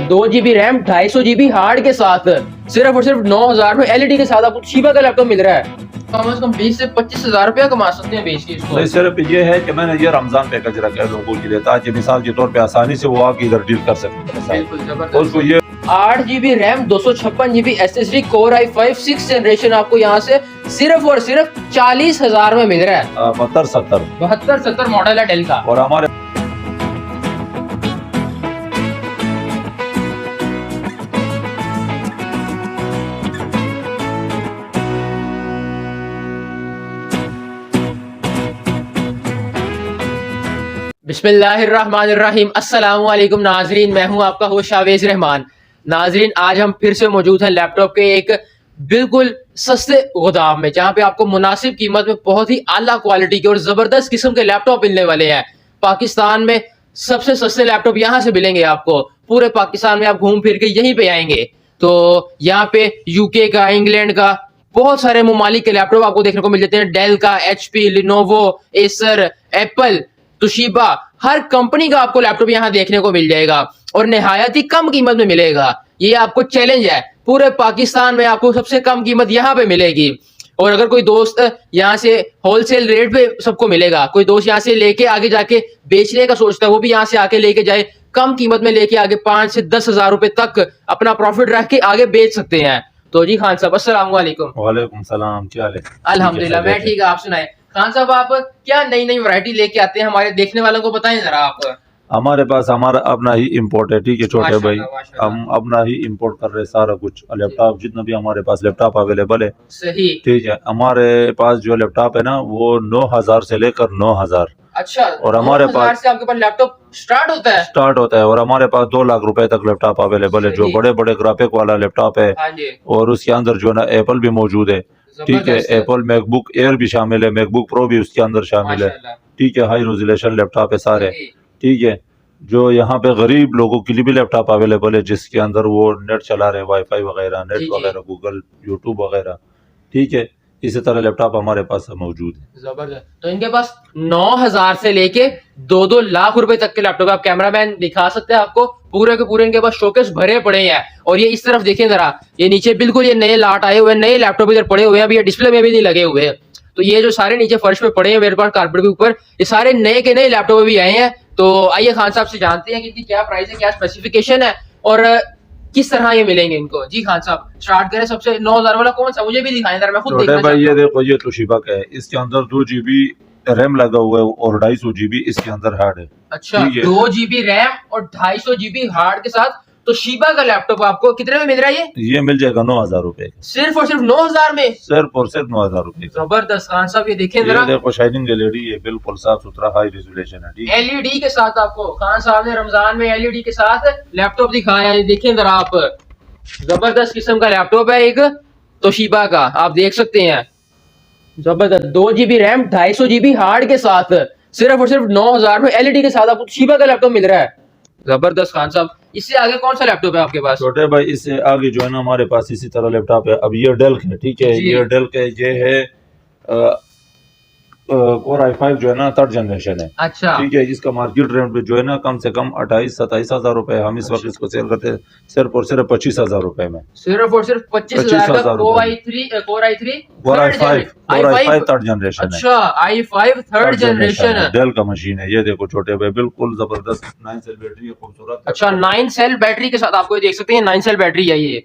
2 GB RAM 250 GB hard के साथ सिर्फ और सिर्फ 9,000 में एलईडी के साथ आपको तोशिबा का लैपटॉप मिल रहा है। कम से कम 20 से 25,000 रुपया कमा सकते हैं बेच के इसको। नहीं, सिर्फ ये है कि मैंने ये रमजान पैकेज रखा है लोगों के लिए, ताकि मिसाल के तौर पे आसानी से वो आके इधर डील कर सकें। उसको ये 8 GB RAM 256 GB SSD core i5 6th generation आपको यहाँ से सिर्फ और सिर्फ 40,000 में मिल रहा है। 72-70 मॉडल है डेल का। और हमारे बिस्मिल्लाहिर्रहमानिर्रहीम। अस्सलामु अलैकुम नाजरीन, मैं हूं आपका होस्ट शावेज रहमान। नाजरीन, आज हम फिर से मौजूद हैं लैपटॉप के एक बिल्कुल सस्ते गोदाम में, जहां पे आपको मुनासिब कीमत में बहुत ही आला क्वालिटी के और जबरदस्त किस्म के लैपटॉप मिलने वाले हैं। पाकिस्तान में सबसे सस्ते लैपटॉप यहाँ से मिलेंगे आपको। पूरे पाकिस्तान में आप घूम फिर के यहीं पे आएंगे तो यहाँ पे यूके का, इंग्लैंड का बहुत सारे ममालिक के लैपटॉप आपको देखने को मिल जाते हैं। डेल का, HP, Lenovo, Acer, Apple, Toshiba, हर कंपनी का आपको लैपटॉप यहाँ देखने को मिल जाएगा और निहायत ही कम कीमत में मिलेगा। ये आपको चैलेंज है, पूरे पाकिस्तान में आपको सबसे कम कीमत यहाँ पे मिलेगी। और अगर कोई दोस्त यहाँ से होलसेल रेट पे सबको मिलेगा, कोई दोस्त यहाँ से लेके आगे जाके बेचने का सोचता है, वो भी यहाँ से आके लेके जाए, कम कीमत में लेके आगे 5 से 10,000 रुपए तक अपना प्रॉफिट रख के आगे बेच सकते हैं। तो जी खान साहब, अस्सलाम वालेकुम। वालेकुम सलाम, क्या हाल है? अल्हम्दुलिल्लाह, मैं ठीक है, आप सुनाए। खान साहब, आप क्या नई नई वैरायटी लेके आते हैं, हमारे देखने वालों को बताएं जरा आप। हमारे पास हमारा अपना ही इम्पोर्ट है, ठीक है छोटे भाई, हम अपना ही इम्पोर्ट कर रहे हैं सारा कुछ। लैपटॉप जितना भी हमारे पास लैपटॉप अवेलेबल है, सही, ठीक है। हमारे पास जो लैपटॉप है ना वो 9,000 से लेकर 9,000। अच्छा, और हमारे पास से आपके पास लैपटॉप स्टार्ट होता है और हमारे पास 2 लाख रुपए तक लैपटॉप अवेलेबल है, जो बड़े बड़े ग्राफिक वाला लैपटॉप है। और उसके अंदर जो है ना एप्पल भी मौजूद है, ठीक है। एप्पल मैकबुक एयर भी शामिल है, मैकबुक प्रो भी उसके अंदर शामिल है, ठीक है। हाई रेजोल्यूशन लैपटॉप है सारे, ठीक है। जो यहाँ पे गरीब लोगों के लिए भी लैपटॉप अवेलेबल है, जिसके अंदर वो नेट चला रहे हैं, वाईफाई वगैरह, नेट वगैरह, गूगल, यूट्यूब वगैरह, ठीक है। इसी तरह लैपटॉप हमारे पास मौजूद है। जबरदस्त। तो इनके पास 9,000 से लेके 2-2 लाख रुपए तक के लैपटॉप, आप कैमरामैन दिखा सकते हैं आपको, पूरे के पूरे इनके पास शोकेस भरे पड़े हैं। और ये इस तरफ देखें जरा, ये नीचे बिल्कुल ये नए लाट आए हुए हैं, नए लैपटॉप इधर पड़े हुए हैं, अभी ये डिस्प्ले में भी नहीं लगे हुए। तो ये जो सारे नीचे फर्श पे पड़े हैं मेरे पास कारपेट के ऊपर, ये सारे नए के नए लैपटॉप भी आए हैं। तो आइए खान साहब से जानते हैं कि इनकी क्या प्राइस है, क्या स्पेसिफिकेशन है और किस तरह ये मिलेंगे इनको। जी खान साहब, स्टार्ट करें सबसे 9,000 वाला कौन सा, मुझे भी दिखाएं जरा, मैं खुद देखना चाहता हूं। ये देखो, ये तोशिबा का है, इसके अंदर 2 GB रैम लगा हुआ है और 250 GB इसके अंदर हार्ड है। अच्छा, 2 GB रैम और 250 GB हार्ड के साथ तोशिबा का लैपटॉप आपको कितने में मिल रहा है? ये मिल जाएगा 9,000 रुपए, सिर्फ और सिर्फ 9,000 में, सिर्फ और सिर्फ 9,000 रुपए। जबरदस्त। खान साहब ये देखें जरा, देखो शाइनिंग एलईडी है, बिल्कुल साफ सुथरा, हाई रेजोल्यूशन है, ठीक है। एलईडी के साथ आपको खान साहब ने रमजान में एलईडी के साथ लैपटॉप दिखाया है। देखें जरा आप, जबरदस्त किस्म का लैपटॉप है एक तोशिबा का, आप देख सकते हैं। जबरदस्त। 2 GB रैम 250 GB हार्ड के साथ सिर्फ और सिर्फ 9,000 में एलईडी के साथ आपको तोशिबा का लैपटॉप मिल रहा है। जबरदस्त। खान साहब, इससे आगे कौन सा लैपटॉप है आपके पास? छोटे भाई, इससे आगे जो है ना हमारे पास इसी तरह लैपटॉप है। अब ये डेल है, ठीक है, ये डेल के ये है कोर i5 जो है ना 3rd जनरेशन है। अच्छा, ठीक है। इसका मार्केट रेट पे जो है ना कम से कम 28-27,000 रुपए, हम इस वक्त इसको सेल करते हैं सिर्फ और सिर्फ 25,000 रुपए में। सिर्फ और सिर्फ 25,000 कोर i5 3rd जनरेशन। अच्छा, i5 3rd जनरेशन है, डेल का मशीन है। ये देखो छोटे भाई, बिल्कुल जबरदस्त 9 सेल बैटरी है, खूबसूरत। अच्छा, 9 सेल बैटरी के साथ आपको देख सकते हैं, 9 सेल बैटरी है ये,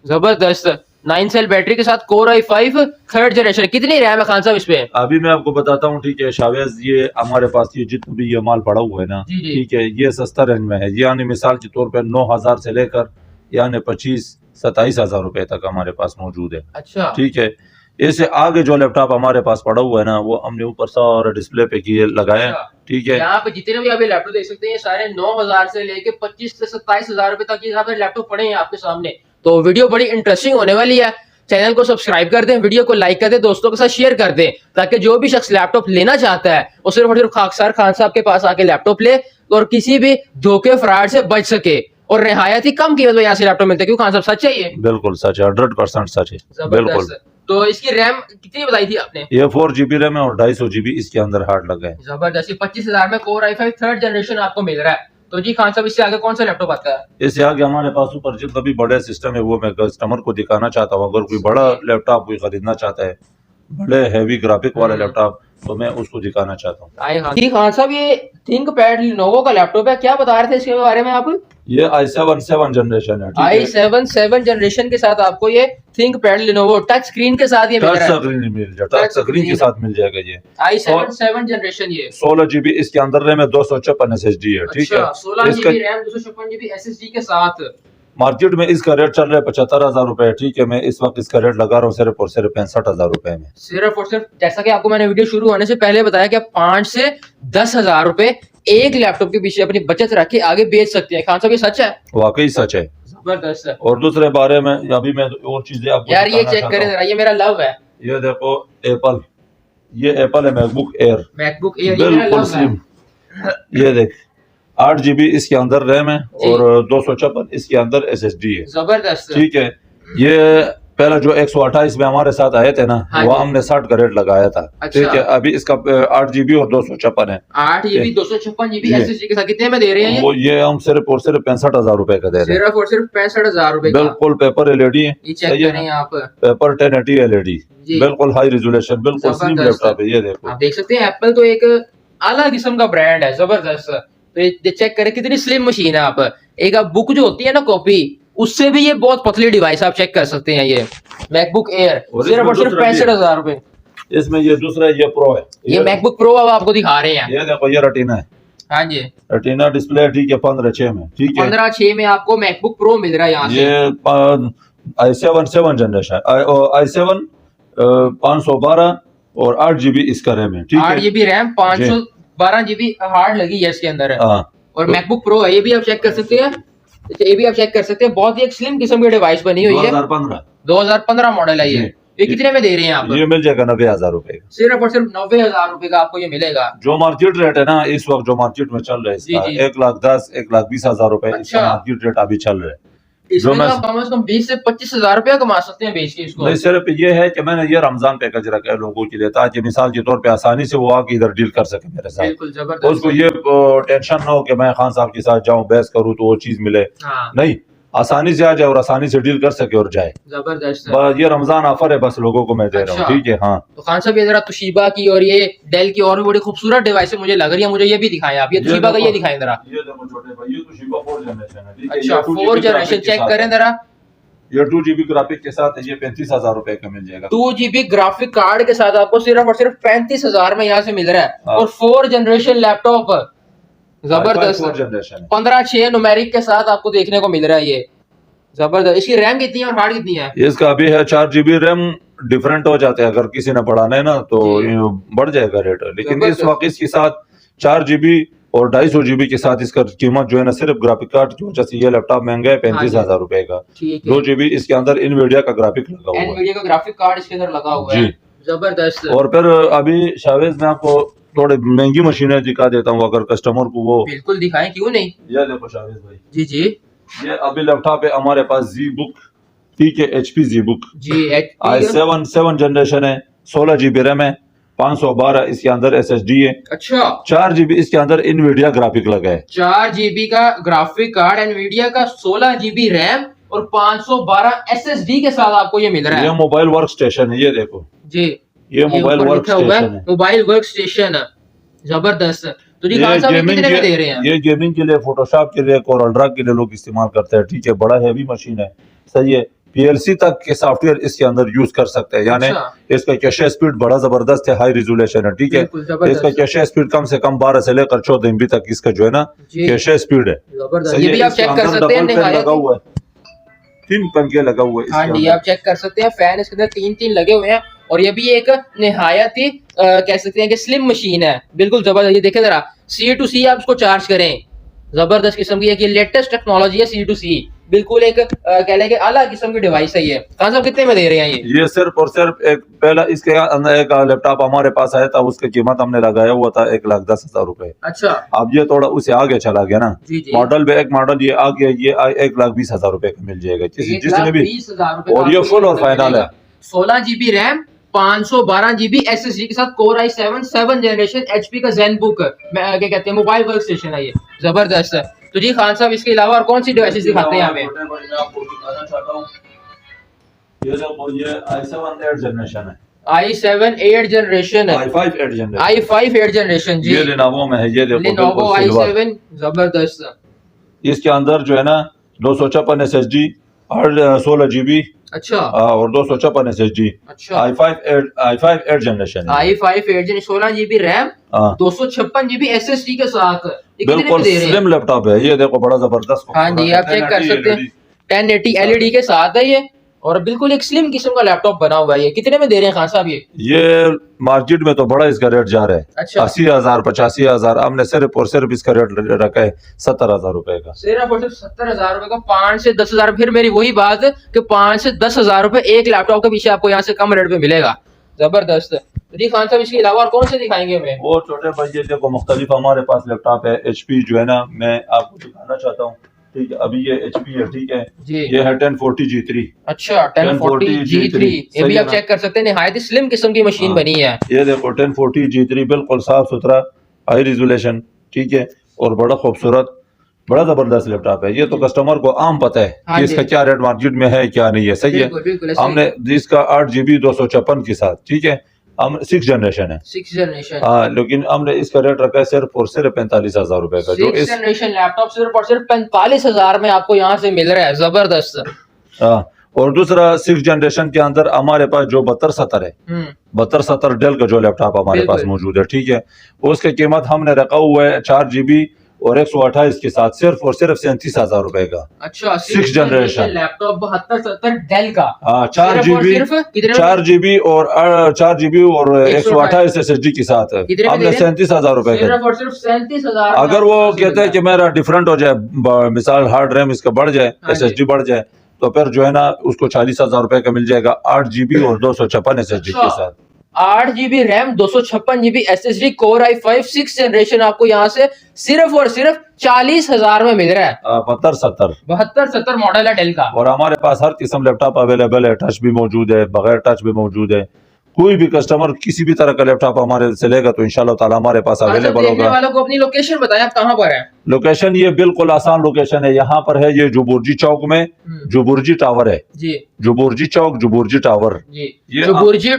जबरदस्त। 9 सेल बैटरी के साथ कोर i5 3rd जनरेशन। कितनी रैम है खान साहब इस पे? अभी मैं आपको बताता हूँ, ठीक है शावेज। ये हमारे पास ये जितना भी ये माल पड़ा हुआ है ना, ठीक है, ये सस्ता रेंज में है। यानी मिसाल के तौर पर 9,000 से लेकर यानी 25-27,000 रुपए तक हमारे पास मौजूद है। अच्छा, ठीक है। इससे आगे जो लैपटॉप हमारे पास पड़ा हुआ है ना, वो हमने ऊपर सारा डिस्प्ले पे किए लगाया। अच्छा, ठीक है। यहाँ पे जितने भी आप लैपटॉप देख सकते हैं, सारे 9,000 से लेके 25 से 27,000 रुपए तक यहाँ पे लैपटॉप पड़े हैं आपके सामने। तो वीडियो बड़ी इंटरेस्टिंग होने वाली है। चैनल को सब्सक्राइब कर दें, वीडियो को लाइक कर दें, दोस्तों के साथ शेयर कर दें, ताकि जो भी शख्स लैपटॉप लेना चाहता है वो सिर्फ और सिर्फ खाकसार खान साहब के पास आके लैपटॉप ले और किसी भी धोखे फ्रॉड से बच सके। और निहायत ही कम कीमत में यहाँ से लैपटॉप मिलता है। क्यों खान साहब, सच है ये? बिल्कुल सच है, 100% सच है, बिल्कुल। तो इसकी रैम कितनी बताई थी आपने? ये 4 GB रैम है और 250 GB इसके अंदर हार्ड लगा है। जबरदस्त। 25,000 में कोर i5 3rd जनरेशन आपको मिल रहा है। तो जी खान साहब इससे आगे कौन सा लैपटॉप आता है? इससे आगे हमारे पास ऊपर जितना भी बड़े सिस्टम है वो मैं कस्टमर को दिखाना चाहता हूँ। अगर कोई बड़ा लैपटॉप कोई खरीदना चाहता है, बड़े हैवी ग्राफिक वाला लैपटॉप, तो मैं उसको दिखाना चाहता हूँ। जी खान साहब ये थिंकपैड लिनोवो का लैपटॉप है, क्या बता रहे थे इसके बारे में आप? ये i7 7 जनरेशन है, ठीक है। i7 7 जनरेशन के साथ आपको ये थिंकपैड लिनोवो टच स्क्रीन के साथ ये मिल टच रहा है। स्क्रीन मिल जाएगा, टच स्क्रीन के साथ मिल जाएगा ये। i7 7 जनरेशन ये 16 GB इसके अंदर रैम है, 256 SSD है, ठीक है। 16 GB रैम 256 GB SSD के साथ। मार्केट में इसका रेट चल रहा है 75,000 रुपए, ठीक है। मैं इस वक्त इसका रेट लगा रहा हूँ सिर्फ और सिर्फ 65,000 रुपए में। सिर्फ और सिर्फ, जैसा कि आपको मैंने वीडियो शुरू होने से पहले बताया कि आप 5 से 10,000 रुपए एक लैपटॉप के पीछे अपनी बचत रख के आगे बेच सकते हैं। खान साहब ये सच है? वाकई सच है, जबरदस्त है। और दूसरे बारे में अभी मैं और चीजें आपको यार ये चेक करें जरा, ये मेरा लव है। ये देखो एप्पल, ये एप्पल है मैकबुक एयर, मैकबुक एयर, ये मेरा बिल्कुल लव है। स्लिम। ये देख 8 GB इसके अंदर रैम है और 256 इसके अंदर SSD है, जबरदस्त, ठीक है। ये पहला जो 128 में हमारे साथ आए थे ना, वो हमने 60 का रेट लगाया था, ठीक है। अभी इसका 8 GB और 256 है। 8 GB 256 GB SSD के साथ कितने में दे रहे हैं वो ये हम सिर्फ और सिर्फ 65,000 रुपए का दे रहे हैं, सिर्फ और सिर्फ 65,000 रुपए का। बिल्कुल पेपर LED है, ये चेक करें आप, पेपर 1080 LED, बिल्कुल हाई रेजोल्यूशन, बिल्कुल स्लिम लैपटॉप है। ये देखो आप देख सकते हैं एप्पल तो एक आला किस्म का ब्रांड है, जबरदस्त। तो ये चेक करें कितनी स्लिम मशीन है। आप एक आप बुक जो होती है ना कॉपी, उससे भी ये बहुत पतली डिवाइस आप चेक कर सकते हैं। ये मैकबुक एयर सिर्फ और सिर्फ 65,000 रुपए। इसमें ये दूसरा ये प्रो है, ये मैकबुक प्रो अब आपको दिखा रहे हैं। ये देखो ये रेटिना है, हाँ जी, रेटिना डिस्प्ले, ठीक है। 15/6 में, ठीक है। 15/6 में आपको मैकबुक प्रो मिल रहा है यहाँ से। ये i7 7 जनरेशन, i7 512 और 8 GB इसका रैम है, ठीक है। 8 GB रैम, 512 GB हार्ड लगी है इसके अंदर। और तो मैकबुक प्रो है, ये भी आप चेक कर सकते हैं। ये भी आप चेक कर सकते हैं, बहुत ही एक स्लिम किस्म की डिवाइस बनी हुई है। 2015 मॉडल है ये कितने में दे रहे हैं आप? ये मिल जाएगा 90,000 रुपए का, सिर्फ और सिर्फ 90,000 रुपए का आपको ये मिलेगा। जो मार्केट रेट है ना इस वक्त, जो मार्केट में चल रहा है इसका 1,10,000 1,20,000 रुपए इसका मार्केट रेट अभी चल रहा है। इसमें तो कम से कम 20 से 25,000 रुपया कमा सकते हैं बेच के इसको। नहीं, सिर्फ ये है कि मैंने ये रमजान पैकेज रखा है लोगों के लिए, ताकि मिसाल के तौर पे आसानी से वो आके इधर डील कर सके मेरे साथ। बिल्कुल जबरदस्त। उसको ये टेंशन ना हो कि मैं खान साहब के साथ जाऊं, बहस करूं तो वो चीज मिले, नहीं, आसानी से आ जाए और आसानी से डील कर सके और जाए। जबरदस्त, ये रमजान ऑफर है, बस लोगों को मैं दे रहा हूँ, ठीक है। हाँ तो खान साहब ये जरा तोशिबा की और ये डेल की और भी बड़ी खूबसूरत डिवाइस मुझे लग रही है, मुझे ये भी दिखाएं आप। ये तोशिबा का ये दिखाएं जरा। ये देखो छोटे भाई, ये तोशिबा 4 जनरेशन है, ठीक है। अच्छा 4 जनरेशन चेक करें जरा। ये 2 GB ग्राफिक के साथ है, ये 35,000 रुपए का मिल जाएगा। 2 GB ग्राफिक कार्ड के साथ आपको सिर्फ और सिर्फ 35,000 में यहाँ से मिल रहा है। और 4 जनरेशन लैपटॉप, जबरदस्त 15/6 न्यूमेरिक के साथ आपको देखने को मिल रहा है ये, जबरदस्त। इसकी रैम कितनी है और हार्ड कितनी है? इसका अभी है 4 GB रैम, डिफरेंट हो जाते हैं, अगर किसी ने बढ़ाना है ना तो बढ़ जाएगा रेट, लेकिन इस वक्त इसके साथ 4 GB और 250 GB के साथ इसका कीमत जो है ना, सिर्फ ग्राफिक कार्ड की वजह से ये लैपटॉप महंगा है 35,000 रुपए का। 2 GB इसके अंदर इनवीडिया का ग्राफिक लगा हुआ है, इनवीडिया का ग्राफिक कार्ड इसके अंदर लगा हुआ है, जबरदस्त। और फिर अभी शावेज में आपको थोड़ी महंगी मशीनें दिखा देता हूँ, अगर कस्टमर को वो। बिल्कुल दिखाएं, क्यों नहीं। ये देखो शावेज भाई, जी जी, ये अभी लैपटॉप है हमारे पास ZBook, ठीक है, HP ZBook जी, i7 7 जनरेशन है, 16 GB रैम है, 512 इसके अंदर SSD है। अच्छा 4 GB इसके अंदर इनवीडिया ग्राफिक लगा है, 4 GB का ग्राफिक कार्ड, एनवीडिया का 16 GB रैम और 512 SSD के साथ आपको ये मिल रहा है। ये मोबाइल वर्क स्टेशन है, ये देखो जी, ये मोबाइल वर्क स्टेशन है, मोबाइल वर्क स्टेशन, जबरदस्त। तो जी खान साहब कितने में दे रहे हैं? ये गेमिंग के लिए, फोटोशॉप के लिए, कोरल के लिए लोग इस्तेमाल करते हैं, ठीक है। बड़ा हैवी मशीन है, सही है। PLC तक के सॉफ्टवेयर इसके अंदर यूज कर सकते हैं, यानी इसका कैशे स्पीड बड़ा जबरदस्त है, हाई रिजोल्यूशन है, ठीक है। इसका कैशे स्पीड कम से कम 12 से लेकर 14 MB तक इसका जो है ना कैशे स्पीड है। ये भी आप चेक कर सकते हैं, लगा हुआ है, 3 पंखे लगा हुए हैं। हाँ जी, आप चेक कर सकते हैं, फैन इसके अंदर 3 लगे हुए हैं। और ये भी एक निहायत ही कह सकते हैं कि स्लिम मशीन है, बिल्कुल जबरदस्त। ये देखें जरा, C2C आप इसको चार्ज करें, जबरदस्त किस्म की एक लेटेस्ट टेक्नोलॉजी है C2C, बिल्कुल एक कह लें कि आला किस्म की डिवाइस है ये। खान साहब कितने में दे रहे हैं ये सिर्फ और सिर्फ एक पहला इसके अंदर एक लैपटॉप हमारे पास आया था, उसकी कीमत हमने लगाया हुआ था 1,10,000 रुपए। अच्छा, अब ये थोड़ा उसे आगे चला गया ना, मॉडल पे एक मॉडल ये आगे, ये 1,20,000 रुपए का मिल जाएगा जिसने भी, और ये फुल और फाइनल है। 16 GB रैम, 512 GB SSD के साथ, Core i7 7 जनरेशन, HP का ZenBook क्या कहते हैं मोबाइल वर्क स्टेशन है ये, जबरदस्त। तो जी खान साहब इसके अलावा और कौन सी डिवाइसेस दिखाते हैं हमें? छोटे भाई मैं आपको दिखाना चाहता हूँ, ये देखो ये i7 8 जनरेशन है, i7 8 जनरेशन है, i5 8 जनरेशन, i5 8 जनरेशन जी, ये लेनोवो में है, ये देखो Lenovo बिल्कुल सिल्वर। i7 जबरदस्त। इसके अंदर जो है ना 256 SSD और 16 GB अच्छा और 256 SSD, अच्छा, i5 8 जनरेशन है। i5 8 जन 16 GB रैम, हाँ 256 GB SSD के साथ, ये कितने बिल्कुल में दे रहे हैं? स्लिम लैपटॉप है, ये देखो बड़ा जबरदस्त। हाँ जी आप चेक कर सकते हैं, 1080 LED के साथ है ये, और बिल्कुल एक स्लिम किस्म का लैपटॉप बना हुआ है। ये कितने में दे रहे हैं खान साहब ये मार्केट में तो बड़ा इसका रेट जा रहा है, अच्छा 80,000 85,000, हमने सिर्फ और सिर्फ इसका रेट रखा है 70,000 रुपए का। सिर्फ और सिर्फ 70,000 रुपए का, 5 से 10,000। फिर मेरी वही बात है कि 5 से 10,000 रुपए एक लैपटॉप के पीछे आपको यहाँ से कम रेट पे मिलेगा। जबरदस्त। तो जी खान साहब इसके अलावा और कौन से दिखाएंगे हमें? वो छोटे भाई ये देखो मुख्तलिफ हमारे पास लैपटॉप है, HP जो है ना मैं आपको दिखाना चाहता हूँ, ठीक है अभी ये HP है, ठीक है जी ये है 1040 G3। अच्छा 1040 G3, ये भी आप चेक कर सकते हैं, निहायत ही स्लिम किस्म की मशीन बनी है। ये देखो 1040 G3 बिल्कुल साफ सुथरा, हाई रिजोल्यूशन, ठीक है और बड़ा खूबसूरत, बड़ा जबरदस्त लैपटॉप है। ये तो कस्टमर को आम पता है हाँ कि जी। इसका क्या रेट मार्केट में है क्या नहीं है, सही है। बिल्कुल बिल्कुल ऐसे ही। हमने जिसका 8 GB 256 के साथ, ठीक है हम 6 जनरेशन है, 6 जनरेशन, हाँ लेकिन हमने इसका रेट रखा है सिर्फ और सिर्फ 45,000 रुपए का, जो 6 इस जनरेशन लैपटॉप सिर्फ और सिर्फ 45,000 में आपको यहाँ से मिल रहा है। जबरदस्त। हाँ। और दूसरा 6 जनरेशन के अंदर हमारे पास जो 7270 है, 7270 डेल का जो लैपटॉप हमारे पास बिल्कुल। मौजूद है, ठीक है उसकी कीमत हमने रखा हुआ है 4 GB और 128 के साथ सिर्फ और सिर्फ 37,000 रुपए का। अच्छा 6 जनरेशन लैपटॉप 7270 डेल का, हाँ 4 सिर्फ और GB सिर्फ कितने में? 4 GB और 4 GB और 128 SSD के साथ है, कितने में हमने दे रहे हैं? 37,000 रुपए का। सिर्फ और सिर्फ 37,000। अगर वो कहते हैं कि मेरा डिफरेंट हो जाए, मिसाल हार्ड रैम इसका बढ़ जाए, हाँ जी। SSD बढ़ जाए, तो फिर जो है ना उसको 40,000 रुपए का मिल जाएगा 8 GB और 256 SSD के साथ। 8 GB RAM, 256 GB SSD, core i5 6 generation आपको यहाँ से सिर्फ और सिर्फ 40,000 में मिल रहा है। 7270 मॉडल है डेल का। और हमारे पास हर किस्म लैपटॉप अवेलेबल है, टच भी मौजूद है, बगैर टच भी मौजूद है। कोई भी कस्टमर किसी भी तरह का लैपटॉप हमारे से लेगा तो इंशाल्लाह ताला हमारे पास अवेलेबल देखने होगा। वालों को अपनी लोकेशन बताएं, आप कहाँ पर हैं? लोकेशन ये बिल्कुल आसान लोकेशन है, यहाँ पर है ये जुबुर्जी चौक में, जुबुर्जी टावर है जी, जुबुर्जी चौक जुबुर्जी टावर, जी ये चुबुर्जी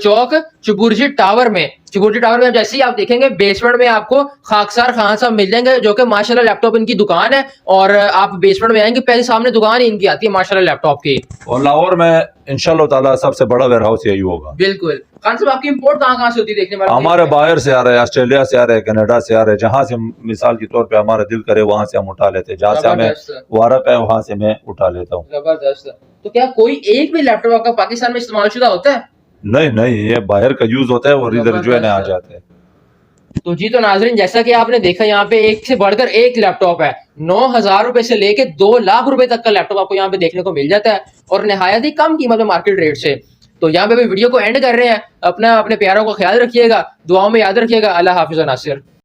चौक चुबुर्जी टावर में। चुबुर्जी टावर में जैसे ही आप देखेंगे बेसमेंट में आपको खाकसार खान साहब मिल जाएंगे, जो कि माशाल्लाह लैपटॉप इनकी दुकान है, और आप बेसमेंट में आएंगे पहले सामने दुकान ही इनकी आती है माशाल्लाह लैपटॉप की। और लाहौर में इंशाल्लाह ताला सबसे बड़ा वेयर हाउस यही होगा। बिल्कुल। खान साहब आपकी इंपोर्ट कहाँ से होती है देखने वाले? हमारे बाहर से आ रहे हैं, ऑस्ट्रेलिया से आ रहे हैं, कनाडा से आ रहे हैं, जहाँ से मिसाल के तौर पे हमारा दिल करे वहां से हम उठा लेते हैं, जहाँ से हमें वारक है वहां से मैं उठा लेता हूँ। जबरदस्त। तो क्या कोई एक भी लैपटॉप आपका पाकिस्तान में इस्तेमाल शुदा होता है? नहीं नहीं, ये बाहर का यूज होता है और इधर जो है ना आ जाते हैं। तो जी तो नाजरीन जैसा कि आपने देखा यहाँ पे एक से बढ़कर एक लैपटॉप है, 9,000 रुपए से लेके 2 लाख रुपए तक का लैपटॉप आपको यहाँ पे देखने को मिल जाता है, और निहायत ही कम कीमत में मार्केट रेट से। तो यहाँ पे भी वीडियो को एंड कर रहे हैं। अपने प्यारों का ख्याल रखिएगा, दुआओं में याद रखिएगा। अल्लाह हाफिज़ नासिर।